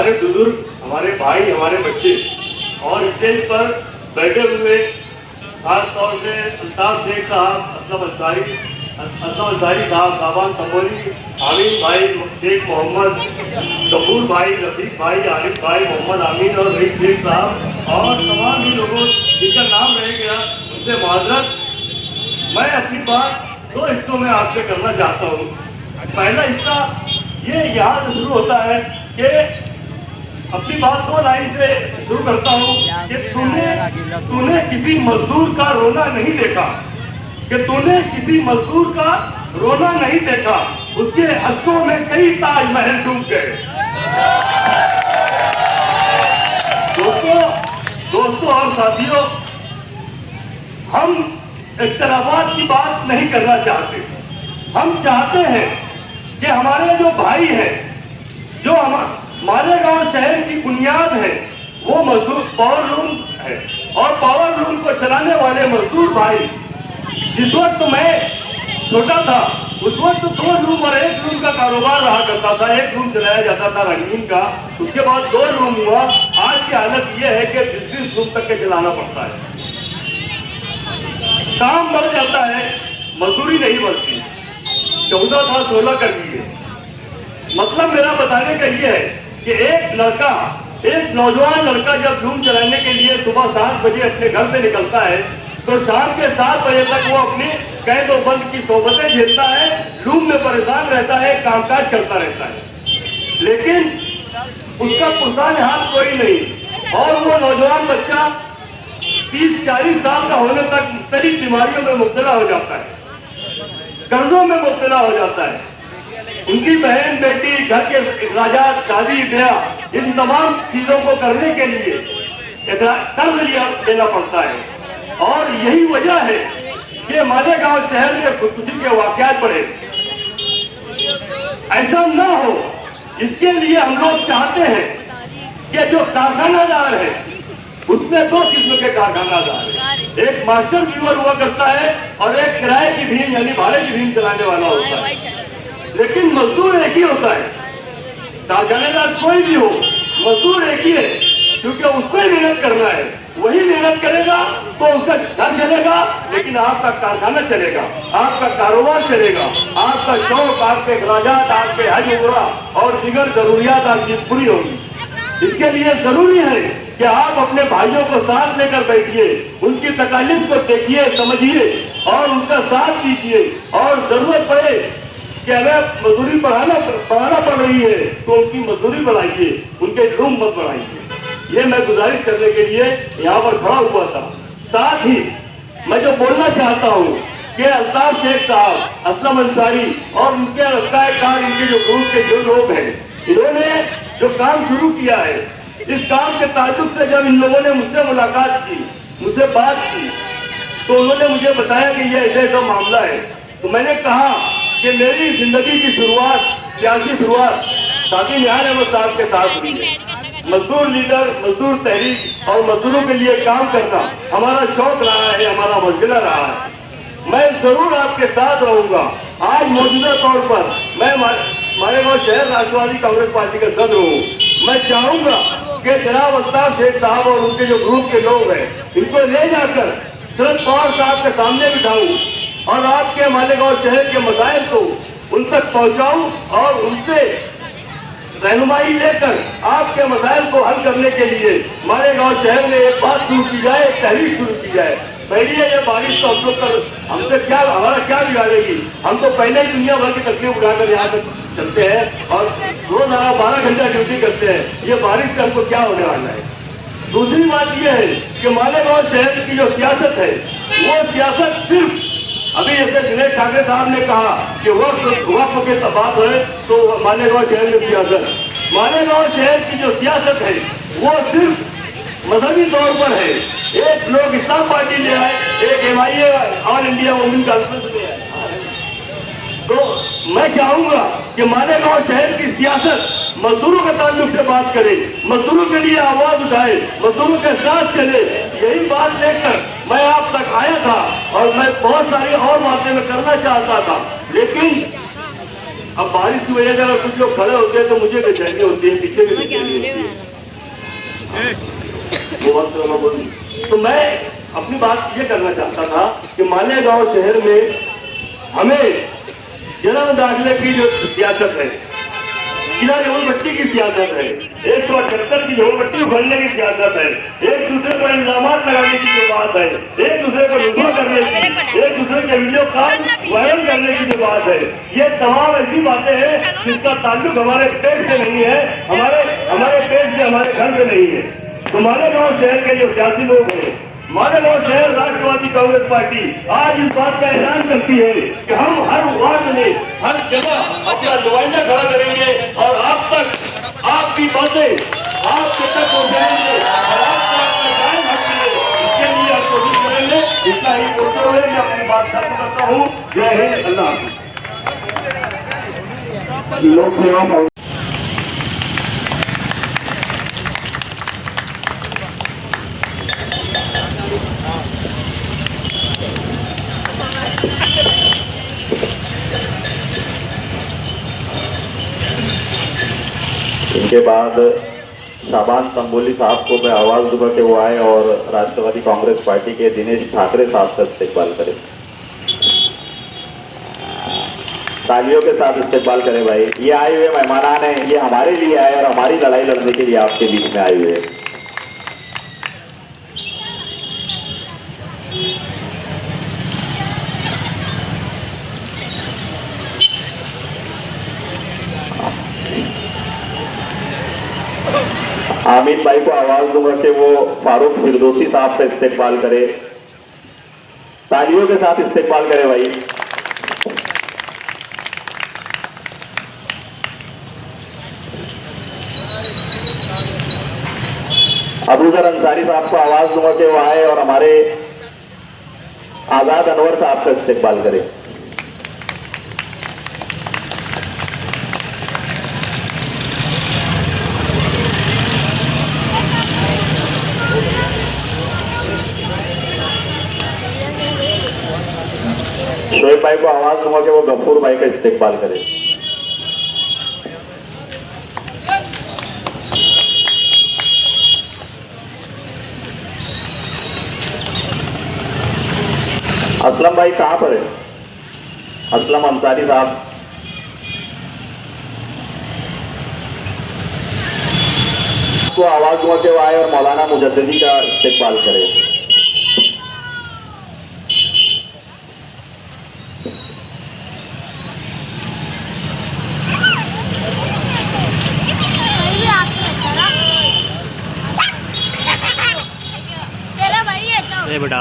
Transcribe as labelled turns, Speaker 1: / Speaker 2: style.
Speaker 1: हमारे बुजुर्ग, हमारे भाई, हमारे बच्चे और स्टेज पर बैठे हुए खासतौर से अल्ताफ शेख साहब, असलम अंसारी साहब, साबान तपोरी, आमीन भाई, शेख मोहम्मद, गफूर भाई, रफीक भाई, आरिफ भाई, मोहम्मद आमीन और रईस शेख साहब और तमाम ही लोगों जिनका नाम रह गया उनसे माजरत। मैं अपनी बात दो हिस्सों में आपसे करना चाहता हूँ। पहला हिस्सा ये यहाँ से शुरू होता है कि अपनी बात दो लाइन से शुरू करता हूँ कि तूने किसी मजदूर का रोना नहीं देखा, कि तूने किसी मजदूर का रोना नहीं देखा, उसके अश्कों में कई ताजमहल डूब गए। दोस्तों और साथियों, हम इख्तलाफात की बात नहीं करना चाहते। हम चाहते हैं कि हमारे जो भाई हैं, जो मालेगांव शहर की बुनियाद है, वो मजदूर पावर लूम है और पावर लूम को चलाने वाले मजदूर भाई, जिस वक्त मैं छोटा था उस वक्त 2 लूम और 1 लूम का कारोबार रहा करता था। 1 लूम चलाया जाता था रंगीन का, उसके बाद 2 लूम हुआ। आज की हालत यह है कि 20 लूम तक के चलाना पड़ता है। काम बढ़ जाता है, मजदूरी नहीं बढ़ती। 14 था 16 कर दिए। मतलब मेरा बताने का ये है कि एक नौजवान लड़का जब लूम चलाने के लिए सुबह 7 बजे अपने घर से निकलता है तो शाम के 7 बजे तक वो अपनी कैद व बंद की सोबतें झेलता है, लूम में परेशान रहता है, कामकाज करता रहता है, लेकिन उसका पुरसान हाथ कोई नहीं। और वो नौजवान बच्चा 30-40 साल का होने तक मुख्तलिफ बीमारियों में मुब्तला हो जाता है, कर्जों में मुब्तला हो जाता है। उनकी बहन बेटी, घर के अखराजात, शादी ब्याह, इन तमाम चीजों को करने के लिए कर्ज लेना पड़ता है। और यही वजह है कि मालेगांव शहर में खुदकुशी के वाकयात बढ़े। ऐसा न हो, इसके लिए हम लोग चाहते हैं कि जो कारखानादार है उसमें 2 किस्म के कारखानादार है। एक मास्टर व्यूअर हुआ करता है और एक किराए की भीम यानी भाड़े की भीम चलाने वाला होता है। लेकिन मजदूर एक ही होता है, कारखानेदार कोई भी हो, मजदूर एक ही है, क्योंकि उसको ही मेहनत करना है। वही मेहनत करेगा तो उसका घर चलेगा, लेकिन आपका कारखाना चलेगा, आपका कारोबार चलेगा, आपका शौक, आपके अखराजात, आपके हज उम्रा और दीगर जरूरियात आपकी पूरी होगी। इसके लिए जरूरी है कि आप अपने भाइयों को साथ लेकर बैठिए, उनकी तकालीफ को देखिए, समझिए और उनका साथ दीजिए। और जरूरत पड़े कि हमें मजदूरी बढ़ाना पड़ रही है तो उनकी मजदूरी बढ़ाइए, उनके लूम मत बढ़ाइए। ये मैं गुजारिश करने के लिए यहाँ पर खड़ा हुआ था। साथ ही मैं जो बोलना चाहता हूँ कि अल्ताफ शेख साहब, असलम अंसारी और उनके रफ्तार इनके जो ग्रुप के जो लोग हैं, इन्होंने जो काम शुरू किया है, इस काम के ताल्लुक से जब इन लोगों ने मुझसे मुलाकात की, मुझसे बात की, तो उन्होंने मुझे बताया कि ये ऐसा मामला है। तो मैंने कहा कि मेरी जिंदगी की शुरुआत, सियासी शुरुआत साथी निहाल अहमद साहब के साथ हुई है। मजदूर लीडर, मजदूर तहरीक और मजदूरों के लिए काम करना हमारा शौक रहा है, हमारा मशगला रहा है। मैं जरूर आपके साथ रहूंगा। आज मौजूदा तौर पर मैं मालेगांव शहर राष्ट्रवादी कांग्रेस पार्टी का सदस्य हूँ। मैं चाहूंगा कि जनाब अल्ताफ शेख साहब और उनके जो ग्रुप के लोग हैं, इनको ले जाकर शरद पवार साहब के सामने बिठाऊं और आपके मालेगांव शहर के मसाइल को उन तक पहुंचाऊं और उनसे रहनुमाई लेकर आपके मसाइल को हल करने के लिए मालेगांव शहर में एक बात शुरू की जाए, एक तहरीक शुरू की जाए। पहली है, ये बारिश तो हम लोग कर हमसे क्या, हमारा क्या बिगाड़ेगी? हम तो पहले ही दुनिया भर की तकलीफ उठाकर यहाँ तक चलते हैं और रोजाना 12 घंटा ड्यूटी करते हैं। ये बारिश से हमको क्या होने वाला है? दूसरी बात यह है कि मालेगांव शहर की जो सियासत है, वो सियासत सिर्फ अभी जैसे दिनेश ठाकरे साहब ने कहा कि वक्त के बात है तो मालेगांव शहर में सियासत, मालेगांव शहर की जो सियासत है वो सिर्फ मजहबी तौर पर है। एक लोग इस्लाम पार्टी ले आए, एक MIA all India women conference ले आए। तो मैं चाहूंगा कि मालेगांव शहर की सियासत मजदूरों के ताल्लुक से बात करे, मजदूरों के लिए आवाज उठाए, मजदूरों के साथ चले। यही बात लेकर मैं आप तक आया था और मैं बहुत सारी और बातें मैं करना चाहता था, लेकिन अब बारिश की वजह से अगर कुछ लोग खड़े होते हैं तो मुझे बेचैनी होती है, पीछे भी बेचैनी होती है। तो मैं अपनी बात ये करना चाहता था कि मालेगांव शहर में हमें जन्म दाखिले की जो सियासत है, झोलपट्टी की सियासत है, 178 की झोलपट्टी उखड़ने की सियासत है, एक दूसरे पर इल्जाम लगाने की जो बात है, एक दूसरे को रुसवा करने की, एक दूसरे के वीडियो कार्ड वायरल करने की जो बात है, ये तमाम ऐसी बातें हैं जिसका ताल्लुक हमारे पेट से नहीं है, हमारे पेट से, हमारे घर से नहीं है। तो मालेगांव शहर के जो सियासी लोग हैं, मालेगांव शहर राष्ट्रवादी कांग्रेस पार्टी आज इस बात का ऐलान करती है कि हम हर वार्ड में, हर जगह अपना नुमाइंदा खड़ा करेंगे और आप तक आपकी बातें आपके तक पहुंचाएंगे और आपका कायम रखेंगे। इसके लिए हम कोशिश करेंगे। इतना ही बोलते हुए मैं अपनी बात खत्म करता हूँ। जय हिंद, अल्लाह हाफिज। लोक सेवा
Speaker 2: इनके बाद शाबान तंबोली साहब को मैं आवाज दूंगा कि वो आए और राष्ट्रवादी कांग्रेस पार्टी के दिनेश ठाकरे साहब का इस्तेकबाल करें। तालियों के साथ इस्तेकबाल करें भाई। ये आए हुए मेहमान हैं, ये हमारे लिए आए और हमारी लड़ाई लड़ने के लिए आपके बीच में आए हुए हैं। आमीन भाई को आवाज दूंगा कि वो फारूक फिरदौसी साहब का इस्तेकबाल करे। तालियों के साथ इस्तेकबाल करे भाई। अबूजर अंसारी साहब को आवाज दूंगा कि वो आए और हमारे आजाद अनवर साहब का इस्तेकबाल करे। शोएब भाई को आवाज दूंगा कि वो गफूर भाई का इस्तेकबाल करे। असलम भाई कहां पर है? असलम अंसारी साहब को आवाज दूंगा कि वो आए और मौलाना मुजद्दिदी का इस्तेकबाल करे।
Speaker 3: बेटा